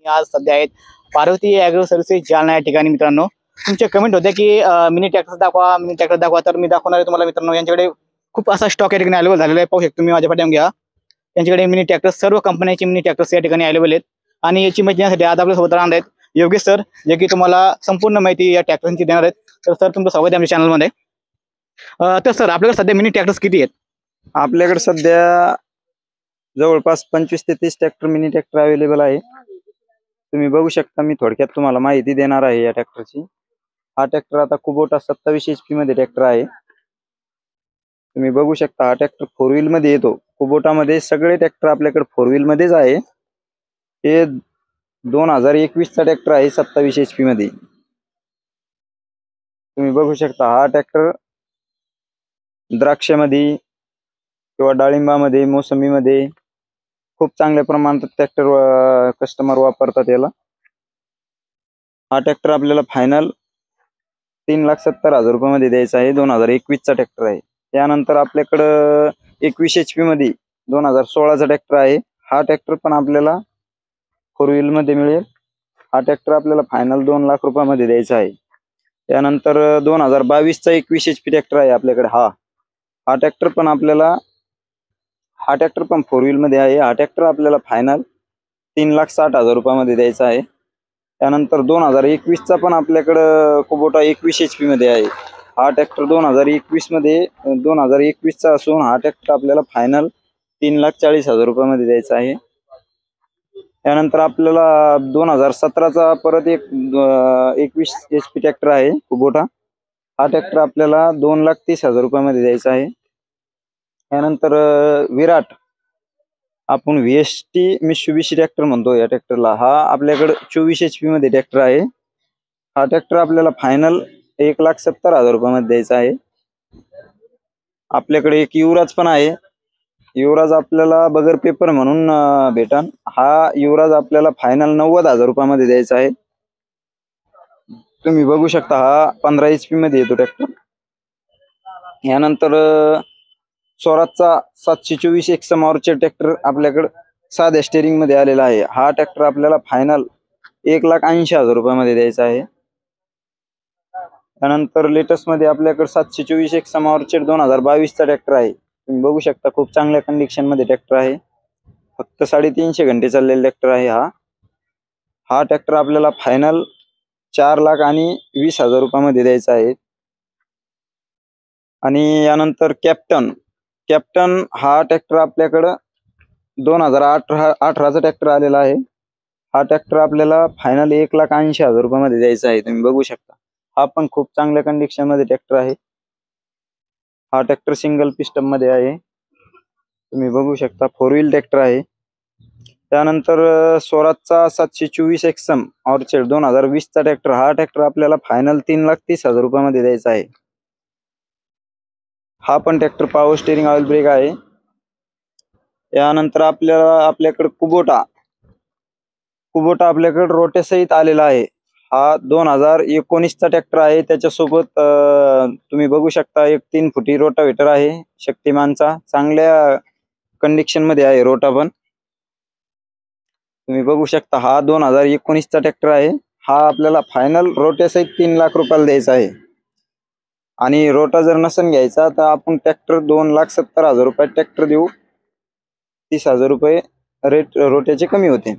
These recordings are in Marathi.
आज सध्या आहेत पार्वती ॲग्रो सर्व्हिसेस जालना या ठिकाणी. मित्रांनो, तुमचे कमेंट होते की मिनी ट्रॅक्टर दाखवा, मिनी ट्रॅक्टर दाखवा. तर मी दाखवणार आहे तुम्हाला. मित्रांनो, यांच्याकडे खूप असा स्टॉक या ठिकाणी अवेलेबल झालेला आहे. पाहू शकता तुम्ही माझ्या पाठीमागे घ्या. त्यांच्याकडे मिनी ट्रॅक्टर, सर्व कंपन्यांचे मिनी ट्रॅक्टर्स या ठिकाणी अवेलेबल आहेत. आणि याची माहिती देण्यासाठी आज आपल्या सोबत राहणार आहेत योगेश सर, जे की तुम्हाला संपूर्ण माहिती या ट्रॅक्टरची देणार आहेत. तर सर, तुमचं स्वागत आहे आमच्या चॅनलमध्ये. तर सर, आपल्याकडे सध्या मिनी ट्रॅक्टर्स किती आहेत? आपल्याकडे सध्या जवळपास 25 ते 30 ट्रॅक्टर मिनी ट्रॅक्टर अवेलेबल आहे. तुम्ही बघू शकता. मी थोडक्यात तुम्हाला माहिती देणार आहे या ट्रॅक्टरची. हा ट्रॅक्टर आता कुबोटा 27 HP मध्ये ट्रॅक्टर आहे. तुम्ही बघू शकता. हा ट्रॅक्टर 4 व्हील मध्ये येतो. कुबोटा मध्ये सगळे ट्रॅक्टर आपल्याकडे 4 व्हील मध्येच आहे. हे 2021 चा ट्रॅक्टर आहे 27 HP मध्ये. तुम्ही बघू शकता. हा ट्रॅक्टर द्राक्षामध्ये किंवा डाळिंबामध्ये, मोसंबीमध्ये खूप चांगल्या प्रमाणात ट्रॅक्टर कस्टमर वापरतात याला. हा ट्रॅक्टर आपल्याला फायनल 3,70,000 रुपयामध्ये द्यायचा आहे. 2021 चा ट्रॅक्टर आहे. त्यानंतर आपल्याकडं 21 HP मध्ये 2016 चा ट्रॅक्टर आहे. हा ट्रॅक्टर पण आपल्याला 4 व्हील मध्ये मिळेल. हा ट्रॅक्टर आपल्याला फायनल 2 लाख रुपयामध्ये द्यायचा आहे. त्यानंतर 2022 चा 21 HP ट्रॅक्टर आहे आपल्याकडे. हा ट्रॅक्टर पण आपल्याला 4 व्हील मध्ये आहे. हा ट्रॅक्टर आपल्याला फायनल 3,60,000 रुपयामध्ये द्यायचा आहे. त्यानंतर 2021 चा पण आपल्याकडं कुबोटा 21 HP मध्ये आहे. हा ट्रॅक्टर 2021 चा असून हा ट्रॅक्टर आपल्याला फायनल 3,40,000 रुपयामध्ये द्यायचा आहे. त्यानंतर आपल्याला 2017 चा परत एक 21 HP ट्रॅक्टर आहे कुबोटा. हा ट्रॅक्टर आपल्याला 2,30,000 रुपयामध्ये द्यायचा आहे. त्यानंतर विराट, आपण VST मित्सुबिशी ट्रॅक्टर म्हणतो या ट्रॅक्टरला. हा आपल्याकडे 24 HP मध्ये ट्रॅक्टर आहे. हा ट्रॅक्टर आपल्याला फायनल 1,70,000 रुपयामध्ये द्यायचा आहे. आपल्याकडे एक युवराज पण आहे. युवराज आपल्याला बगर पेपर म्हणून भेटन. हा युवराज आपल्याला फायनल 90,000 रुपयामध्ये द्यायचा आहे. तुम्ही बघू शकता. हा 15 HP मध्ये येतो ट्रॅक्टर. यानंतर स्वराजचा 724 XM ऑर्चर्ड ट्रॅक्टर आपल्याकडे साध्या स्टेरिंग मध्ये आलेला आहे. हा ट्रॅक्टर आपल्याला फायनल 1,80,000 रुपयामध्ये द्यायचा आहे. त्यानंतर लेटेस्ट मध्ये आपल्याकडे 724 XM ऑर्चर्ड 2022 चा ट्रॅक्टर आहे. तुम्ही बघू शकता. खूप चांगल्या कंडिशन मध्ये ट्रॅक्टर आहे. फक्त 350 घंटे चाललेला ट्रॅक्टर आहे हा ट्रॅक्टर आपल्याला फायनल 4,20,000 रुपयामध्ये द्यायचा आहे. आणि यानंतर कॅप्टन हा ट्रॅक्टर आपल्याकडं 2018 चा ट्रॅक्टर आलेला आहे. हा ट्रॅक्टर आपल्याला फायनल 1,80,000 रुपयामध्ये द्यायचा आहे. तुम्ही बघू शकता. हा पण खूप चांगल्या कंडिशन मध्ये ट्रॅक्टर आहे. हा ट्रॅक्टर सिंगल पिस्टन मध्ये आहे. तुम्ही बघू शकता. 4 व्हील ट्रॅक्टर आहे. त्यानंतर स्वराजचा 724 XM ऑर्चर्ड 2020 चा ट्रॅक्टर. हा ट्रॅक्टर आपल्याला फायनल 3,30,000 रुपयामध्ये द्यायचा आहे. हा पण tractor power steering oil brake आहे. यानंतर आपल्याकडे कुबोटा आपल्याकडे रोटेसहित आलेला आहे. हा 2019 चा ट्रॅक्टर आहे. त्याच्यासोबत तुम्ही बघू शकता एक 3 फुटी रोटावेटर आहे शक्तिमानचा. चांगल्या कंडिशन मध्ये आहे रोटा पण. तुम्ही बघू शकता. हा 2019 चा ट्रॅक्टर आहे. हा आपल्याला फायनल रोट्यासहित 3 लाख रुपयाला द्यायचा आहे. आणि रोटा जर नसन घ्यायचा तर आपण ट्रॅक्टर 2,70,000 रुपये ट्रॅक्टर देऊ. 30,000 रुपये रेट रोट्याचे कमी होते.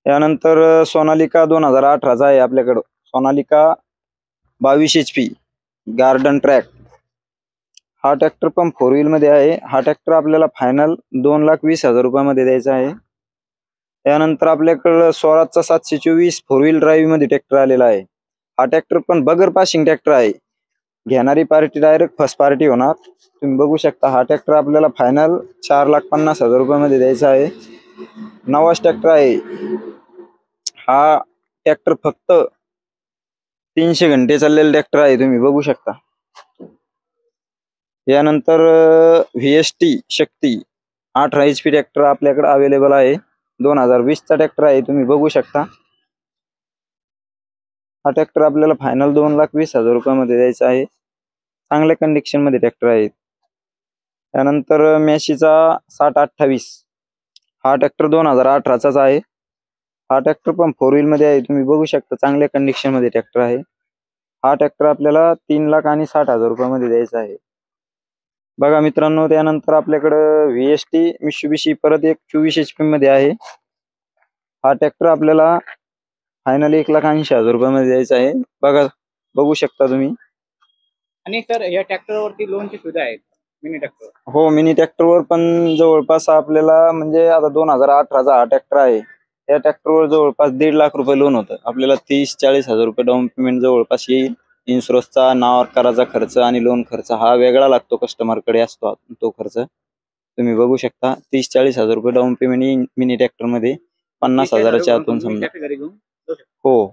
यानंतर सोनालिका 2018 चा आहे आपल्याकडं. Sonalika 22 HP garden track. हा ट्रॅक्टर पण 4 व्हील मध्ये आहे. हा ट्रॅक्टर आपल्याला फायनल 2,20,000 रुपयामध्ये द्यायचा आहे. त्यानंतर आपल्याकडं स्वराजचा 724 4 व्हील ड्राईव्ह मध्ये ट्रॅक्टर आलेला आहे. हा ट्रॅक्टर पण बगर पासिंग ट्रॅक्टर आहे. घेणारी पार्टी डायरेक्ट फर्स्ट पार्टी होणार. तुम्ही बघू शकता. हा ट्रॅक्टर आपल्याला फायनल 4,50,000 रुपयामध्ये द्यायचा आहे. नवाच ट्रॅक्टर आहे. हा ट्रॅक्टर फक्त 300 घंटे चाललेला ट्रॅक्टर आहे. तुम्ही बघू शकता. यानंतर VST शक्ती 18 HP ट्रॅक्टर आपल्याकडे अवेलेबल आहे. 2020 चा ट्रॅक्टर आहे. तुम्ही बघू शकता. हा ट्रॅक्टर आपल्याला फायनल 2,20,000 रुपयामध्ये द्यायचा आहे. चांगल्या कंडिशन मध्ये ट्रॅक्टर आहे. त्यानंतर मॅशीचा 6028 हा ट्रॅक्टर 2018 चाच आहे. हा ट्रॅक्टर पण 4 व्हील मध्ये आहे, तुम्ही बघू शकता चांगल्या कंडिशन मध्ये ट्रॅक्टर आहे. हा ट्रॅक्टर आपल्याला 3,60,000 रुपयामध्ये द्यायचा आहे. बघा मित्रांनो, त्यानंतर आपल्याकडं VST मित्सुबिशी परत एक 24 HP मध्ये आहे. हा ट्रॅक्टर आपल्याला फायनल 1,80,000 रुपयामध्ये द्यायचा आहे. बघू शकता तुम्ही. आणि सर या ट्रॅक्टरवरती लोनची सुविधा आहे मिनी ट्रॅक्टर? हो, मिनी ट्रॅक्टरवर पण जवळपास आपल्याला म्हणजे आता 2018चा हा ट्रॅक्टर आहे. या ट्रॅक्टरवर जवळपास 1.5 लाख रुपये लोन होतं. आपल्याला 30-40,000 रुपये डाऊन पेमेंट जवळपास येईल. इन्शुरन्सचा, नावावर कराचा खर्च आणि लोन खर्च हा वेगळा लागतो, कस्टमरकडे असतो तो खर्च. तुम्ही बघू शकता 30-40,000 रुपये डाऊन पेमेंट येईल मिनी ट्रॅक्टर मध्ये. 50,000च्या आतून समजा. घरी घेऊन जाऊ शकतो. हो.